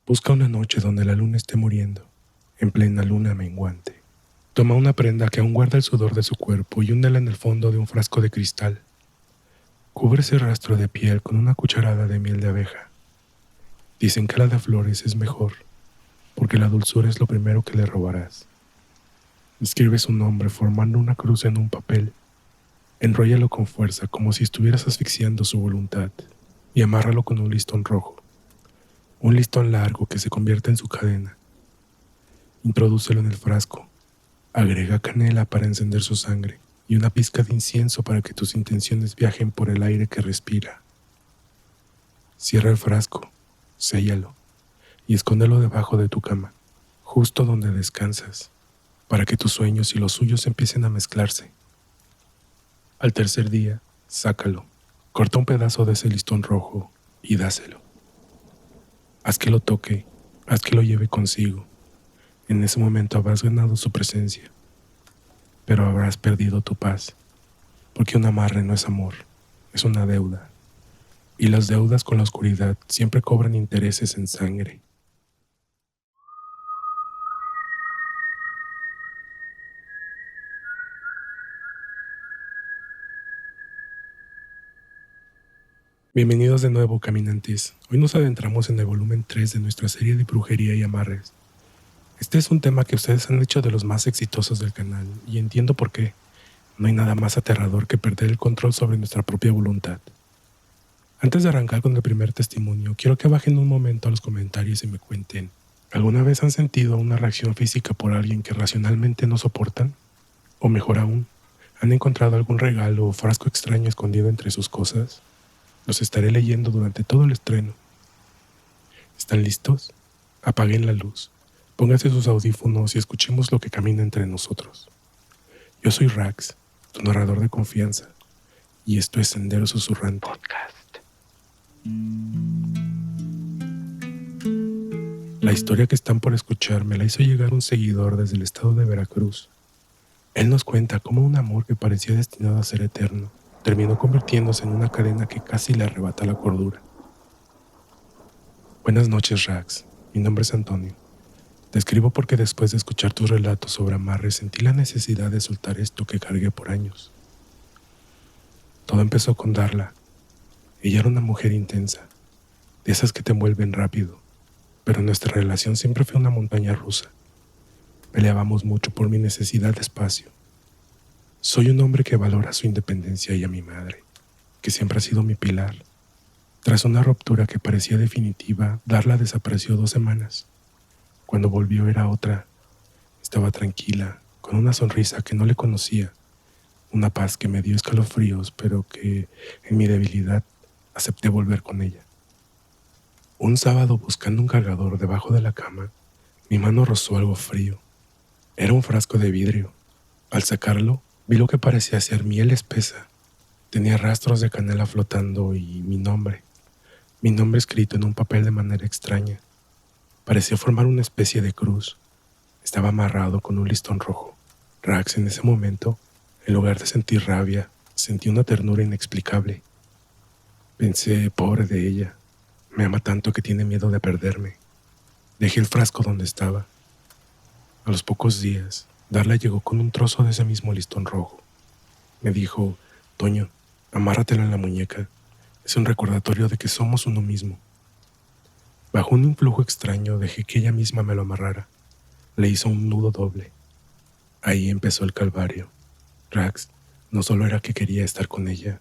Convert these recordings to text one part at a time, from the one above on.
Busca una noche donde la luna esté muriendo, en plena luna menguante. Toma una prenda que aún guarda el sudor de su cuerpo y húndela en el fondo de un frasco de cristal. Cubre ese rastro de piel con una cucharada de miel de abeja. Dicen que la de flores es mejor, porque la dulzura es lo primero que le robarás. Escribe su nombre formando una cruz en un papel. Enróllalo con fuerza como si estuvieras asfixiando su voluntad y amárralo con un listón rojo. Un listón largo que se convierta en su cadena. Introdúcelo en el frasco. Agrega canela para encender su sangre y una pizca de incienso para que tus intenciones viajen por el aire que respira. Cierra el frasco, séllalo y escóndelo debajo de tu cama, justo donde descansas, para que tus sueños y los suyos empiecen a mezclarse. Al tercer día, sácalo, corta un pedazo de ese listón rojo y dáselo. Haz que lo toque, haz que lo lleve consigo. En ese momento habrás ganado su presencia, pero habrás perdido tu paz, porque un amarre no es amor, es una deuda, y las deudas con la oscuridad siempre cobran intereses en sangre. Bienvenidos de nuevo, caminantes. Hoy nos adentramos en el volumen 3 de nuestra serie de brujería y amarres. Este es un tema que ustedes han hecho de los más exitosos del canal, y entiendo por qué. No hay nada más aterrador que perder el control sobre nuestra propia voluntad. Antes de arrancar con el primer testimonio, quiero que bajen un momento a los comentarios y me cuenten, ¿alguna vez han sentido una reacción física por alguien que racionalmente no soportan? O mejor aún, ¿han encontrado algún regalo o frasco extraño escondido entre sus cosas? Los estaré leyendo durante todo el estreno. ¿Están listos? Apaguen la luz, pónganse sus audífonos y escuchemos lo que camina entre nosotros. Yo soy Rax, tu narrador de confianza, y esto es Sendero Susurrante Podcast. La historia que están por escuchar me la hizo llegar un seguidor desde el estado de Veracruz. Él nos cuenta cómo un amor que parecía destinado a ser eterno terminó convirtiéndose en una cadena que casi le arrebata la cordura. Buenas noches, Rax. Mi nombre es Antonio. Te escribo porque después de escuchar tus relatos sobre amarres sentí la necesidad de soltar esto que cargué por años. Todo empezó con Darla. Ella era una mujer intensa, de esas que te envuelven rápido, pero nuestra relación siempre fue una montaña rusa. Peleábamos mucho por mi necesidad de espacio. Soy un hombre que valora su independencia y a mi madre, que siempre ha sido mi pilar. Tras una ruptura que parecía definitiva, Darla desapareció 2 semanas. Cuando volvió era otra. Estaba tranquila, con una sonrisa que no le conocía, una paz que me dio escalofríos, pero que, en mi debilidad, acepté volver con ella. Un sábado, buscando un cargador debajo de la cama, mi mano rozó algo frío. Era un frasco de vidrio. Al sacarlo, vi lo que parecía ser miel espesa. Tenía rastros de canela flotando y mi nombre escrito en un papel de manera extraña. Parecía formar una especie de cruz. Estaba amarrado con un listón rojo. Rax, en ese momento, en lugar de sentir rabia, sentí una ternura inexplicable. Pensé, pobre de ella, me ama tanto que tiene miedo de perderme. Dejé el frasco donde estaba. A los pocos días, Darla llegó con un trozo de ese mismo listón rojo. Me dijo, Toño, amárratelo en la muñeca. Es un recordatorio de que somos uno mismo. Bajo un influjo extraño dejé que ella misma me lo amarrara. Le hizo un nudo doble. Ahí empezó el calvario. Rax, no solo era que quería estar con ella,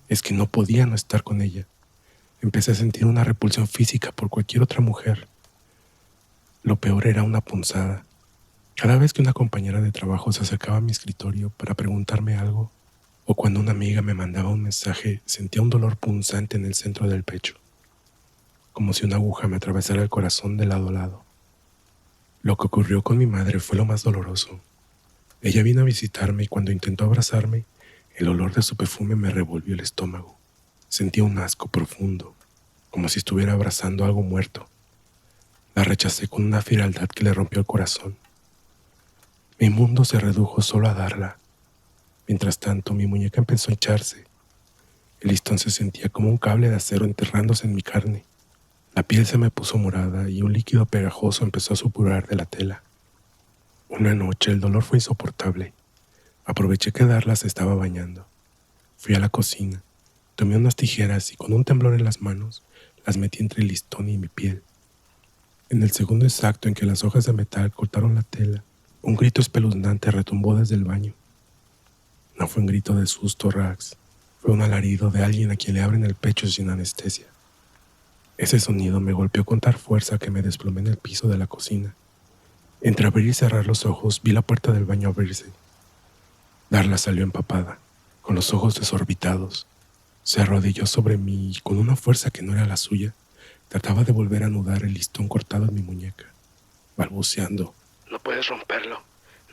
es que no podía no estar con ella. Empecé a sentir una repulsión física por cualquier otra mujer. Lo peor era una punzada. Cada vez que una compañera de trabajo se acercaba a mi escritorio para preguntarme algo, o cuando una amiga me mandaba un mensaje, sentía un dolor punzante en el centro del pecho, como si una aguja me atravesara el corazón de lado a lado. Lo que ocurrió con mi madre fue lo más doloroso. Ella vino a visitarme y cuando intentó abrazarme, el olor de su perfume me revolvió el estómago. Sentía un asco profundo, como si estuviera abrazando algo muerto. La rechacé con una frialdad que le rompió el corazón. Mi mundo se redujo solo a Darla. Mientras tanto, mi muñeca empezó a hincharse. El listón se sentía como un cable de acero enterrándose en mi carne. La piel se me puso morada y un líquido pegajoso empezó a supurar de la tela. Una noche el dolor fue insoportable. Aproveché que Darla se estaba bañando. Fui a la cocina, tomé unas tijeras y con un temblor en las manos las metí entre el listón y mi piel. En el segundo exacto en que las hojas de metal cortaron la tela, un grito espeluznante retumbó desde el baño. No fue un grito de susto, Rax. Fue un alarido de alguien a quien le abren el pecho sin anestesia. Ese sonido me golpeó con tal fuerza que me desplomé en el piso de la cocina. Entre abrir y cerrar los ojos vi la puerta del baño abrirse. Darla salió empapada, con los ojos desorbitados. Se arrodilló sobre mí y con una fuerza que no era la suya, trataba de volver a anudar el listón cortado en mi muñeca, balbuceando. No puedes romperlo.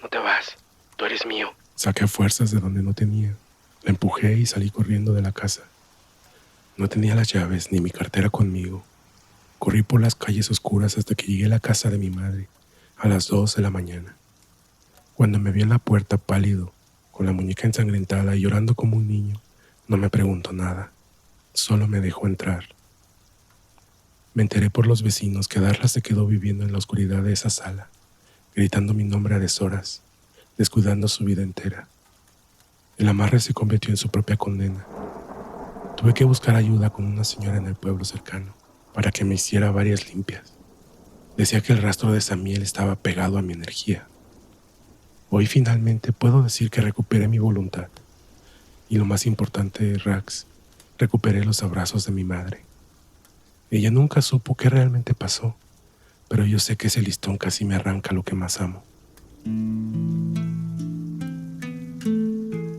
No te vas. Tú eres mío. Saqué fuerzas de donde no tenía. La empujé y salí corriendo de la casa. No tenía las llaves ni mi cartera conmigo. Corrí por las calles oscuras hasta que llegué a la casa de mi madre, a las 2 de la mañana. Cuando me vio en la puerta pálido, con la muñeca ensangrentada y llorando como un niño, no me preguntó nada. Solo me dejó entrar. Me enteré por los vecinos que Darla se quedó viviendo en la oscuridad de esa sala, gritando mi nombre a deshoras, descuidando su vida entera. El amarre se convirtió en su propia condena. Tuve que buscar ayuda con una señora en el pueblo cercano para que me hiciera varias limpias. Decía que el rastro de esa miel estaba pegado a mi energía. Hoy finalmente puedo decir que recuperé mi voluntad. Y lo más importante, Rax, recuperé los abrazos de mi madre. Ella nunca supo qué realmente pasó, pero yo sé que ese listón casi me arranca lo que más amo.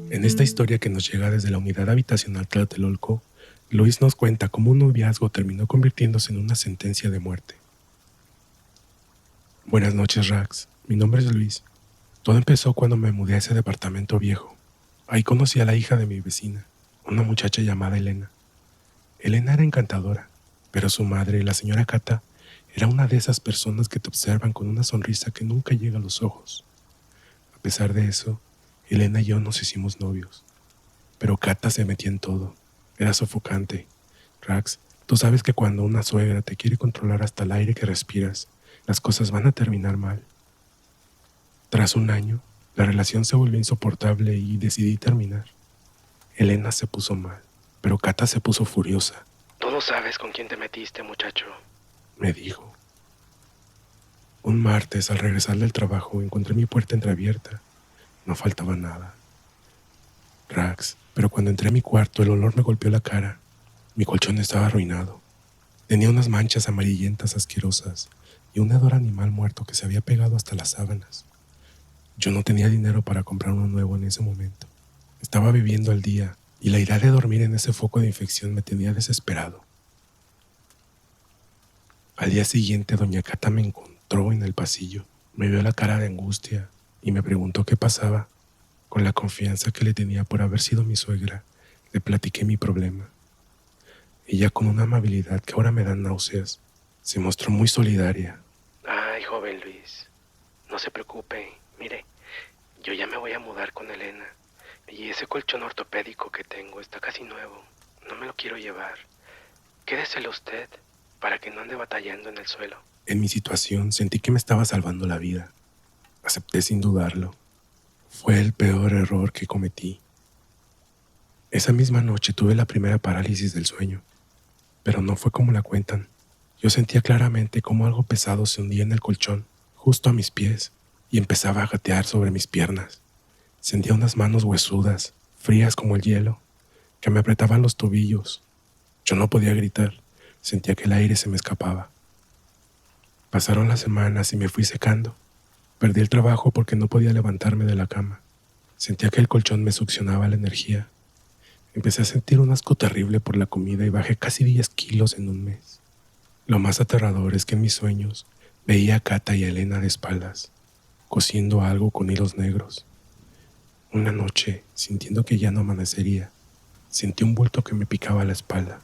En esta historia que nos llega desde la unidad habitacional Tlatelolco, Luis nos cuenta cómo un noviazgo terminó convirtiéndose en una sentencia de muerte. Buenas noches, Rax. Mi nombre es Luis. Todo empezó cuando me mudé a ese departamento viejo. Ahí conocí a la hija de mi vecina, una muchacha llamada Elena. Elena era encantadora, pero su madre, la señora Cata, era una de esas personas que te observan con una sonrisa que nunca llega a los ojos. A pesar de eso, Elena y yo nos hicimos novios. Pero Cata se metía en todo. Era sofocante. Rax, tú sabes que cuando una suegra te quiere controlar hasta el aire que respiras, las cosas van a terminar mal. Tras un año, la relación se volvió insoportable y decidí terminar. Elena se puso mal, pero Cata se puso furiosa. Tú no sabes con quién te metiste, muchacho. Me dijo. Un martes, al regresar del trabajo, encontré mi puerta entreabierta. No faltaba nada. Rax, pero cuando entré a mi cuarto, el olor me golpeó la cara. Mi colchón estaba arruinado. Tenía unas manchas amarillentas asquerosas y un hedor animal muerto que se había pegado hasta las sábanas. Yo no tenía dinero para comprar uno nuevo en ese momento. Estaba viviendo al día y la idea de dormir en ese foco de infección me tenía desesperado. Al día siguiente, doña Cata me encontró en el pasillo. Me vio la cara de angustia y me preguntó qué pasaba. Con la confianza que le tenía por haber sido mi suegra, le platiqué mi problema. Ella, con una amabilidad que ahora me da náuseas, se mostró muy solidaria. Ay, joven Luis, no se preocupe. Mire, yo ya me voy a mudar con Elena. Y ese colchón ortopédico que tengo está casi nuevo. No me lo quiero llevar. Quédeselo usted para que no ande batallando en el suelo. En mi situación sentí que me estaba salvando la vida. Acepté sin dudarlo. Fue el peor error que cometí. Esa misma noche tuve la primera parálisis del sueño, pero no fue como la cuentan. Yo sentía claramente cómo algo pesado se hundía en el colchón, justo a mis pies, y empezaba a gatear sobre mis piernas. Sentía unas manos huesudas, frías como el hielo, que me apretaban los tobillos. Yo no podía gritar, sentía que el aire se me escapaba. Pasaron las semanas y me fui secando. Perdí el trabajo porque no podía levantarme de la cama. Sentía que el colchón me succionaba la energía. Empecé a sentir un asco terrible por la comida y bajé casi 10 kilos en un mes. Lo más aterrador es que en mis sueños veía a Cata y a Elena de espaldas, cosiendo algo con hilos negros. Una noche, sintiendo que ya no amanecería, sentí un bulto que me picaba la espalda.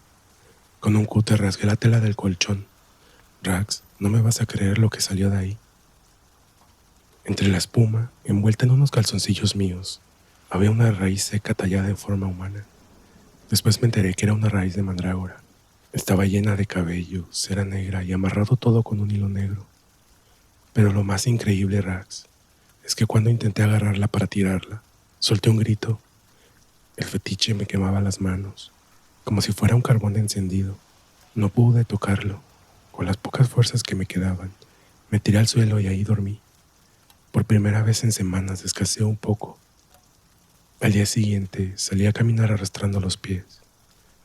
Con un cúter rasgué la tela del colchón. Rax, no me vas a creer lo que salió de ahí. Entre la espuma, envuelta en unos calzoncillos míos, había una raíz seca tallada en forma humana. Después me enteré que era una raíz de mandrágora. Estaba llena de cabello, cera negra y amarrado todo con un hilo negro. Pero lo más increíble, Rax, es que cuando intenté agarrarla para tirarla, solté un grito. El fetiche me quemaba las manos, como si fuera un carbón encendido. No pude tocarlo. Con las pocas fuerzas que me quedaban, me tiré al suelo y ahí dormí. Por primera vez en semanas descansé un poco. Al día siguiente salí a caminar arrastrando los pies.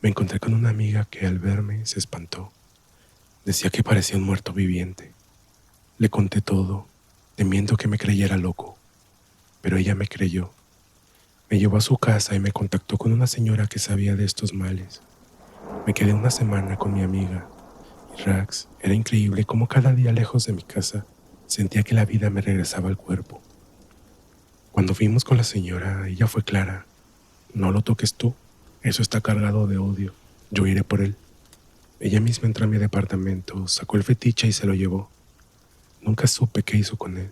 Me encontré con una amiga que al verme se espantó. Decía que parecía un muerto viviente. Le conté todo, temiendo que me creyera loco, pero ella me creyó. Me llevó a su casa y me contactó con una señora que sabía de estos males. Me quedé una semana con mi amiga y Rax, era increíble cómo cada día lejos de mi casa sentía que la vida me regresaba al cuerpo. Cuando fuimos con la señora, ella fue clara. No lo toques tú, eso está cargado de odio, yo iré por él. Ella misma entró a mi departamento, sacó el fetiche y se lo llevó. Nunca supe qué hizo con él.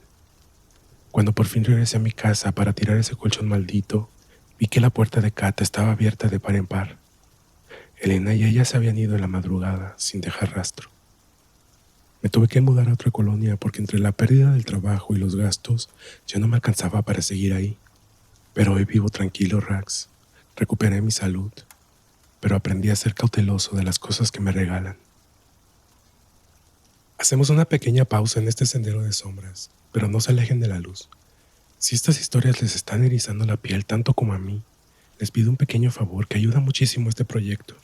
Cuando por fin regresé a mi casa para tirar ese colchón maldito, vi que la puerta de Cata estaba abierta de par en par. Elena y ella se habían ido en la madrugada, sin dejar rastro. Me tuve que mudar a otra colonia porque entre la pérdida del trabajo y los gastos ya no me alcanzaba para seguir ahí. Pero hoy vivo tranquilo, Rax. Recuperé mi salud, pero aprendí a ser cauteloso de las cosas que me regalan. Hacemos una pequeña pausa en este sendero de sombras, pero no se alejen de la luz. Si estas historias les están erizando la piel tanto como a mí, les pido un pequeño favor que ayuda muchísimo a este proyecto.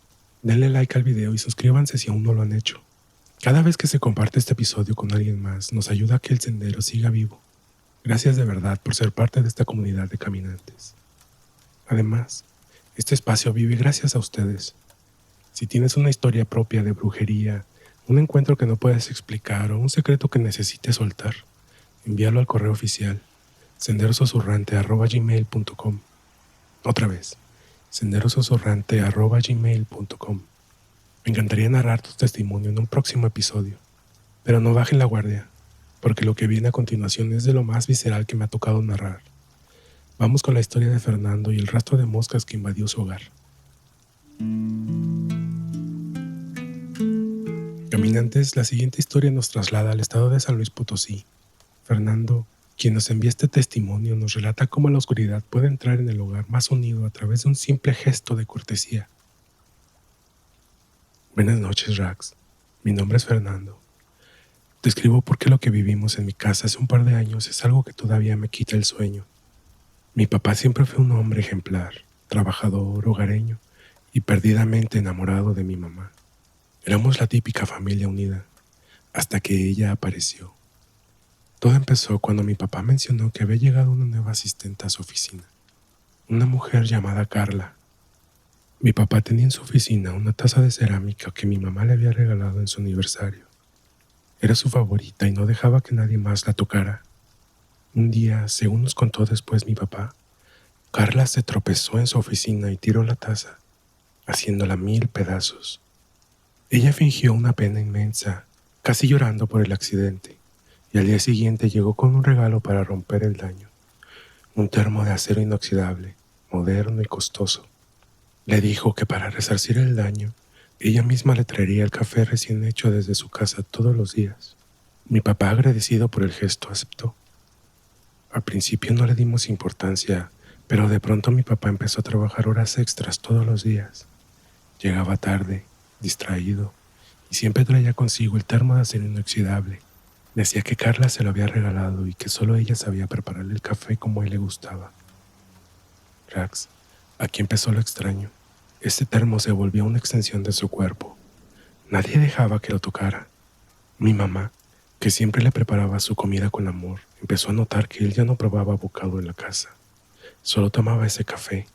Denle like al video y suscríbanse si aún no lo han hecho. Cada vez que se comparte este episodio con alguien más, nos ayuda a que el sendero siga vivo. Gracias de verdad por ser parte de esta comunidad de caminantes. Además, este espacio vive gracias a ustedes. Si tienes una historia propia de brujería, un encuentro que no puedes explicar o un secreto que necesites soltar, envíalo al correo oficial senderosusurrante@gmail.com. Otra vez, senderosusurrante@gmail.com. Me encantaría narrar tu testimonio en un próximo episodio, pero no bajen la guardia, porque lo que viene a continuación es de lo más visceral que me ha tocado narrar. Vamos con la historia de Fernando y el rastro de moscas que invadió su hogar. Caminantes, la siguiente historia nos traslada al estado de San Luis Potosí. Fernando, quien nos envía este testimonio, nos relata cómo la oscuridad puede entrar en el hogar más unido a través de un simple gesto de cortesía. Buenas noches, Rax. Mi nombre es Fernando. Te escribo porque lo que vivimos en mi casa hace un par de años es algo que todavía me quita el sueño. Mi papá siempre fue un hombre ejemplar, trabajador, hogareño y perdidamente enamorado de mi mamá. Éramos la típica familia unida, hasta que ella apareció. Todo empezó cuando mi papá mencionó que había llegado una nueva asistente a su oficina, una mujer llamada Carla. Mi papá tenía en su oficina una taza de cerámica que mi mamá le había regalado en su aniversario. Era su favorita y no dejaba que nadie más la tocara. Un día, según nos contó después mi papá, Carla se tropezó en su oficina y tiró la taza, haciéndola 1000 pedazos. Ella fingió una pena inmensa, casi llorando por el accidente, y al día siguiente llegó con un regalo para romper el daño. Un termo de acero inoxidable, moderno y costoso. Le dijo que para resarcir el daño, ella misma le traería el café recién hecho desde su casa todos los días. Mi papá, agradecido por el gesto, aceptó. Al principio no le dimos importancia, pero de pronto mi papá empezó a trabajar horas extras todos los días. Llegaba tarde, distraído, y siempre traía consigo el termo de acero inoxidable. Decía que Carla se lo había regalado y que solo ella sabía prepararle el café como a él le gustaba. Rax, aquí empezó lo extraño. Este termo se volvió una extensión de su cuerpo. Nadie dejaba que lo tocara. Mi mamá, que siempre le preparaba su comida con amor, empezó a notar que él ya no probaba bocado en la casa. Solo tomaba ese café.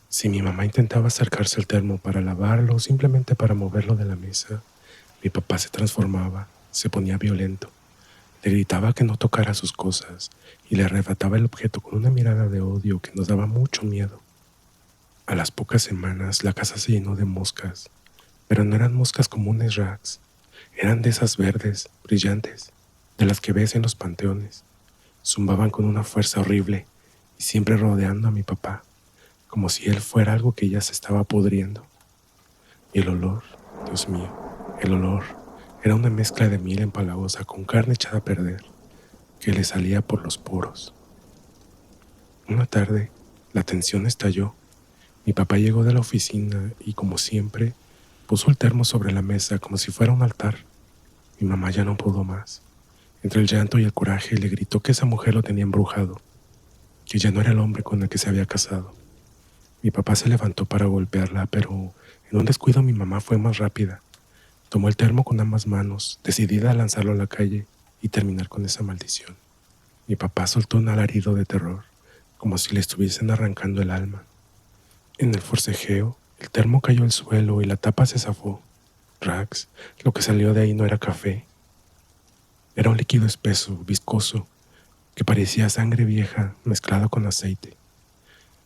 Si mi mamá intentaba acercarse al termo para lavarlo o simplemente para moverlo de la mesa, mi papá se transformaba, se ponía violento. Le gritaba que no tocara sus cosas y le arrebataba el objeto con una mirada de odio que nos daba mucho miedo. A las pocas semanas la casa se llenó de moscas, pero no eran moscas comunes, Rax. Eran de esas verdes, brillantes, de las que ves en los panteones. Zumbaban con una fuerza horrible y siempre rodeando a mi papá, como si él fuera algo que ya se estaba pudriendo. Y el olor Dios mío, el olor era una mezcla de miel empalagosa con carne echada a perder que le salía por los poros. Una tarde, la tensión estalló. Mi papá llegó de la oficina y, como siempre, puso el termo sobre la mesa como si fuera un altar. Mi mamá ya no pudo más. Entre el llanto y el coraje le gritó que esa mujer lo tenía embrujado, que ya no era el hombre con el que se había casado. Mi papá se levantó para golpearla, pero en un descuido mi mamá fue más rápida. Tomó el termo con ambas manos, decidida a lanzarlo a la calle y terminar con esa maldición. Mi papá soltó un alarido de terror, como si le estuviesen arrancando el alma. En el forcejeo, el termo cayó al suelo y la tapa se zafó. Rax, lo que salió de ahí no era café. Era un líquido espeso, viscoso, que parecía sangre vieja mezclada con aceite.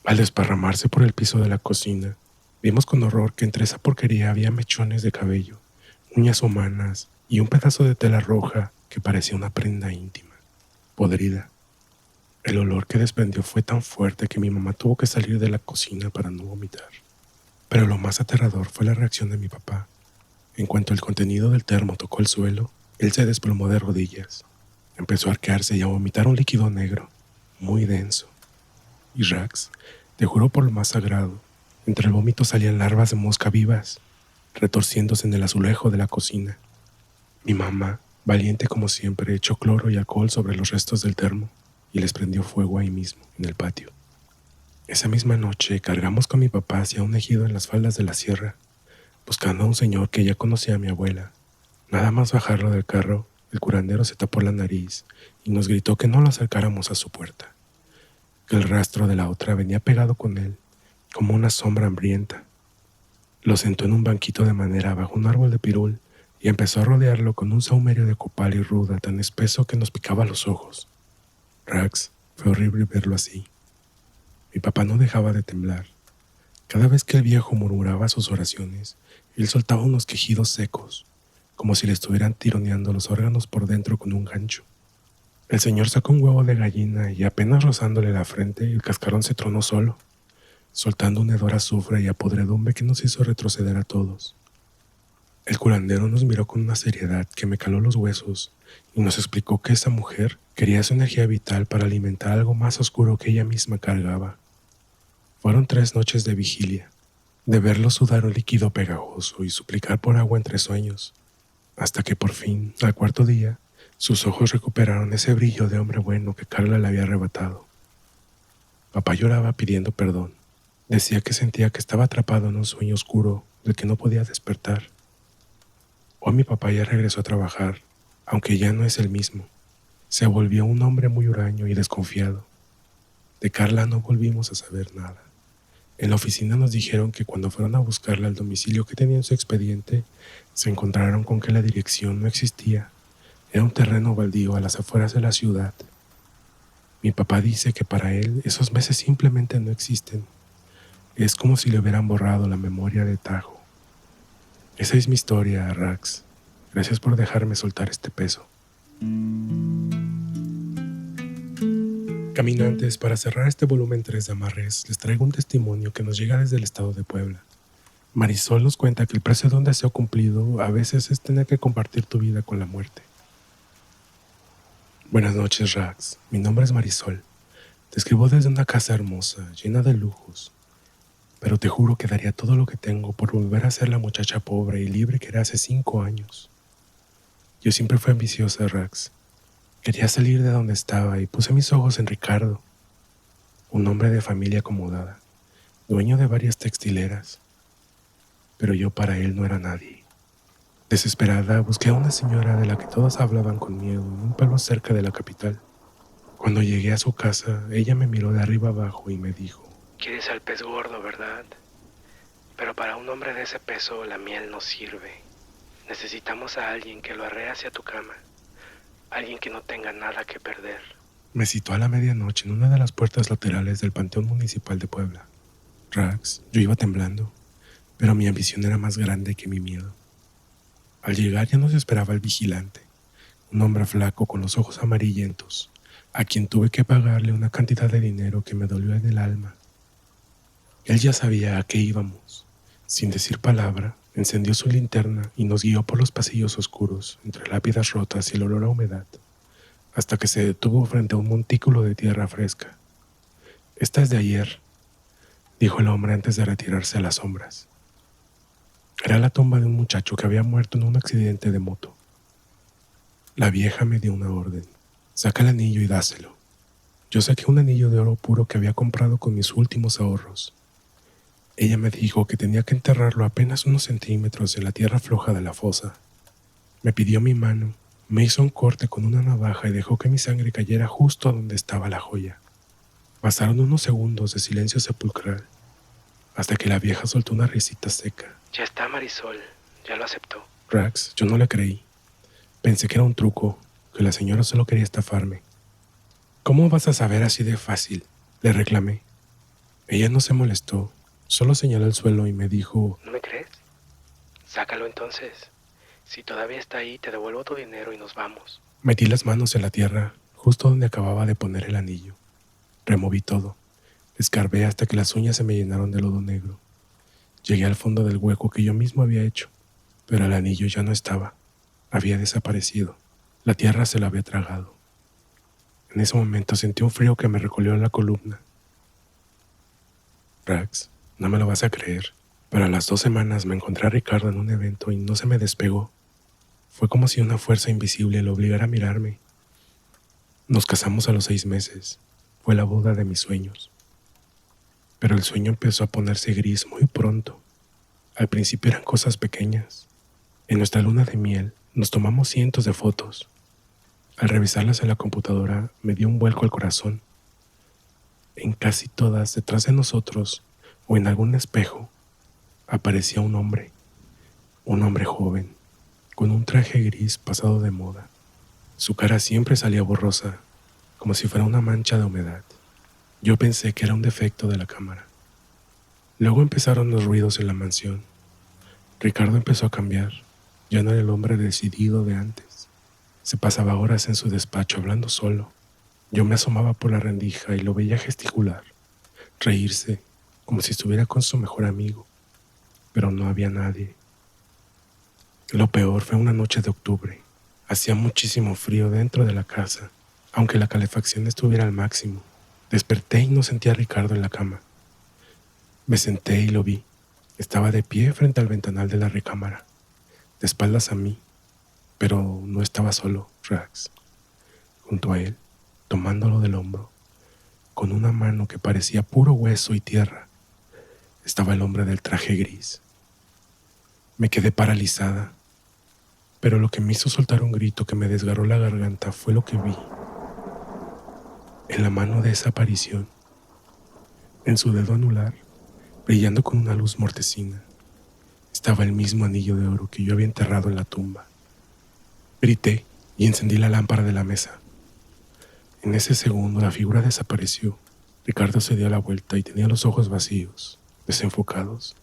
Al desparramarse por el piso de la cocina, vimos con horror que entre esa porquería había mechones de cabello, uñas humanas y un pedazo de tela roja que parecía una prenda íntima, podrida. El olor que desprendió fue tan fuerte que mi mamá tuvo que salir de la cocina para no vomitar. Pero lo más aterrador fue la reacción de mi papá. En cuanto el contenido del termo tocó el suelo, él se desplomó de rodillas. Empezó a arquearse y a vomitar un líquido negro, muy denso. Y Rax, te juro por lo más sagrado, entre el vómito salían larvas de mosca vivas, retorciéndose en el azulejo de la cocina. Mi mamá, valiente como siempre, echó cloro y alcohol sobre los restos del termo y les prendió fuego ahí mismo, en el patio. Esa misma noche cargamos con mi papá hacia un ejido en las faldas de la sierra, buscando a un señor que ya conocía a mi abuela. Nada más bajarlo del carro, el curandero se tapó la nariz y nos gritó que no lo acercáramos a su puerta, que el rastro de la otra venía pegado con él, como una sombra hambrienta. Lo sentó en un banquito de madera bajo un árbol de pirul y empezó a rodearlo con un sahumerio de copal y ruda tan espeso que nos picaba los ojos. Rax, fue horrible verlo así. Mi papá no dejaba de temblar. Cada vez que el viejo murmuraba sus oraciones, él soltaba unos quejidos secos, como si le estuvieran tironeando los órganos por dentro con un gancho. El señor sacó un huevo de gallina y apenas rozándole la frente, el cascarón se tronó solo, soltando un hedor a azufre y a podredumbre que nos hizo retroceder a todos. El curandero nos miró con una seriedad que me caló los huesos y nos explicó que esa mujer quería su energía vital para alimentar algo más oscuro que ella misma cargaba. Fueron 3 noches de vigilia, de verlo sudar un líquido pegajoso y suplicar por agua entre sueños, hasta que por fin, al 4.º día, sus ojos recuperaron ese brillo de hombre bueno que Carla le había arrebatado. Papá lloraba pidiendo perdón. Decía que sentía que estaba atrapado en un sueño oscuro del que no podía despertar. Hoy mi papá ya regresó a trabajar, aunque ya no es el mismo. Se volvió un hombre muy huraño y desconfiado. De Carla no volvimos a saber nada. En la oficina nos dijeron que cuando fueron a buscarla al domicilio que tenía en su expediente, se encontraron con que la dirección no existía. Era un terreno baldío a las afueras de la ciudad. Mi papá dice que para él esos meses simplemente no existen. Es como si le hubieran borrado la memoria de tajo. Esa es mi historia, Rax. Gracias por dejarme soltar este peso. Caminantes, para cerrar este volumen 3 de Amarres, les traigo un testimonio que nos llega desde el estado de Puebla. Marisol nos cuenta que el precio de un deseo cumplido a veces es tener que compartir tu vida con la muerte. Buenas noches, Rax. Mi nombre es Marisol. Te escribo desde una casa hermosa, llena de lujos. Pero te juro que daría todo lo que tengo por volver a ser la muchacha pobre y libre que era hace 5 años. Yo siempre fui ambiciosa, Rax. Quería salir de donde estaba y puse mis ojos en Ricardo, un hombre de familia acomodada, dueño de varias textileras. Pero yo para él no era nadie. Desesperada, busqué a una señora de la que todos hablaban con miedo en un pueblo cerca de la capital. Cuando llegué a su casa, ella me miró de arriba abajo y me dijo: Quieres al pez gordo, ¿verdad? Pero para un hombre de ese peso la miel no sirve. Necesitamos a alguien que lo arree hacia tu cama. Alguien que no tenga nada que perder. Me citó a la medianoche en una de las puertas laterales del Panteón Municipal de Puebla. Rax, yo iba temblando, pero mi ambición era más grande que mi miedo. Al llegar ya nos esperaba el vigilante, un hombre flaco con los ojos amarillentos, a quien tuve que pagarle una cantidad de dinero que me dolió en el alma. Él ya sabía a qué íbamos. Sin decir palabra, Encendió su linterna y nos guió por los pasillos oscuros, entre lápidas rotas y el olor a humedad, hasta que se detuvo frente a un montículo de tierra fresca. «Esta es de ayer», dijo el hombre antes de retirarse a las sombras. Era la tumba de un muchacho que había muerto en un accidente de moto. La vieja me dio una orden. «Saca el anillo y dáselo». Yo saqué un anillo de oro puro que había comprado con mis últimos ahorros. Ella me dijo que tenía que enterrarlo apenas unos centímetros en la tierra floja de la fosa. Me pidió mi mano, me hizo un corte con una navaja y dejó que mi sangre cayera justo donde estaba la joya. Pasaron unos segundos de silencio sepulcral, hasta que la vieja soltó una risita seca. Ya está, Marisol, ya lo aceptó. Rax, yo no le creí. Pensé que era un truco, que la señora solo quería estafarme. «¿Cómo vas a saber así de fácil?», le reclamé. Ella no se molestó, solo señaló el suelo y me dijo: ¿No me crees? Sácalo entonces. Si todavía está ahí, te devuelvo tu dinero y nos vamos. Metí las manos en la tierra, justo donde acababa de poner el anillo. Removí todo. Escarbé hasta que las uñas se me llenaron de lodo negro. Llegué al fondo del hueco que yo mismo había hecho, pero el anillo ya no estaba. Había desaparecido. La tierra se lo había tragado. En ese momento sentí un frío que me recorrió la columna. Rax, no me lo vas a creer, pero a las 2 semanas me encontré a Ricardo en un evento y no se me despegó. Fue como si una fuerza invisible lo obligara a mirarme. Nos casamos a los 6 meses. Fue la boda de mis sueños. Pero el sueño empezó a ponerse gris muy pronto. Al principio eran cosas pequeñas. En nuestra luna de miel nos tomamos cientos de fotos. Al revisarlas en la computadora me dio un vuelco al corazón. En casi todas, detrás de nosotros, o en algún espejo, aparecía un hombre joven, con un traje gris pasado de moda. Su cara siempre salía borrosa, como si fuera una mancha de humedad. Yo pensé que era un defecto de la cámara. Luego empezaron los ruidos en la mansión. Ricardo empezó a cambiar. Ya no era el hombre decidido de antes. Se pasaba horas en su despacho hablando solo. Yo me asomaba por la rendija y lo veía gesticular, reírse, como si estuviera con su mejor amigo. Pero no había nadie. Lo peor fue una noche de octubre. Hacía muchísimo frío dentro de la casa, aunque la calefacción estuviera al máximo. Desperté y no sentía a Ricardo en la cama. Me senté y lo vi. Estaba de pie frente al ventanal de la recámara, de espaldas a mí, pero no estaba solo, Rax. Junto a él, tomándolo del hombro, con una mano que parecía puro hueso y tierra, estaba el hombre del traje gris. Me quedé paralizada, pero lo que me hizo soltar un grito que me desgarró la garganta fue lo que vi. En la mano de esa aparición, en su dedo anular, brillando con una luz mortecina, estaba el mismo anillo de oro que yo había enterrado en la tumba. Grité y encendí la lámpara de la mesa. En ese segundo la figura desapareció. Ricardo se dio la vuelta y tenía los ojos vacíos, desenfocados.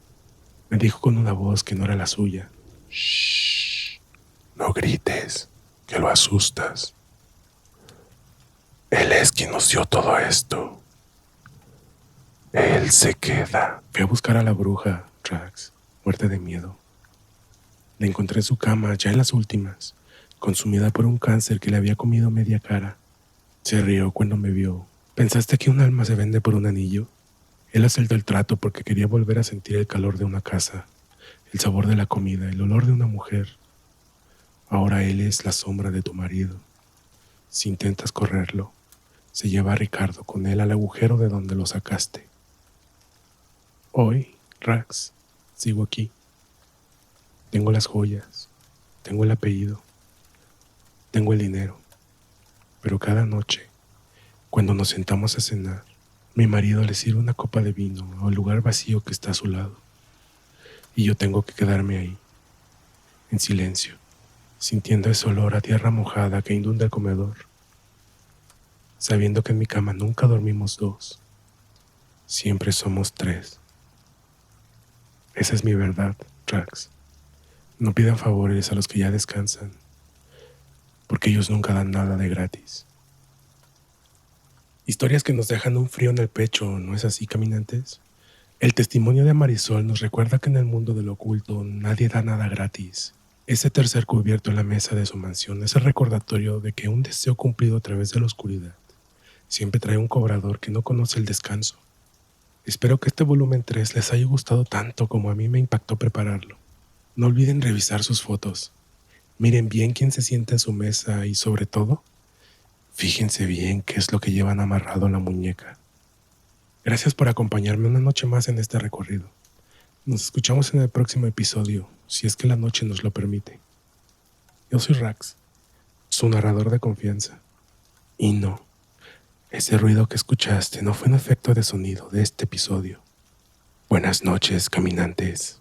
Me dijo con una voz que no era la suya: «Shh, no grites, que lo asustas. Él es quien nos dio todo esto. Él se queda». Fui a buscar a la bruja, Rax, muerta de miedo. La encontré en su cama, ya en las últimas, consumida por un cáncer que le había comido media cara. Se rió cuando me vio. «¿Pensaste que un alma se vende por un anillo?» Él aceptó el trato porque quería volver a sentir el calor de una casa, el sabor de la comida, el olor de una mujer. Ahora él es la sombra de tu marido. Si intentas correrlo, se lleva a Ricardo con él al agujero de donde lo sacaste. Hoy, Rax, sigo aquí. Tengo las joyas, tengo el apellido, tengo el dinero. Pero cada noche, cuando nos sentamos a cenar, mi marido le sirve una copa de vino al lugar vacío que está a su lado. Y yo tengo que quedarme ahí, en silencio, sintiendo ese olor a tierra mojada que inunda el comedor, sabiendo que en mi cama nunca dormimos 2, siempre somos 3. Esa es mi verdad, Rax. No pidan favores a los que ya descansan, porque ellos nunca dan nada de gratis. Historias que nos dejan un frío en el pecho, ¿no es así, caminantes? El testimonio de Marisol nos recuerda que en el mundo del oculto nadie da nada gratis. Ese tercer cubierto en la mesa de su mansión es el recordatorio de que un deseo cumplido a través de la oscuridad siempre trae un cobrador que no conoce el descanso. Espero que este volumen 3 les haya gustado tanto como a mí me impactó prepararlo. No olviden revisar sus fotos. Miren bien quién se sienta en su mesa y, sobre todo, fíjense bien qué es lo que llevan amarrado a la muñeca. Gracias por acompañarme una noche más en este recorrido. Nos escuchamos en el próximo episodio, si es que la noche nos lo permite. Yo soy Rax, su narrador de confianza. Y no, ese ruido que escuchaste no fue un efecto de sonido de este episodio. Buenas noches, caminantes.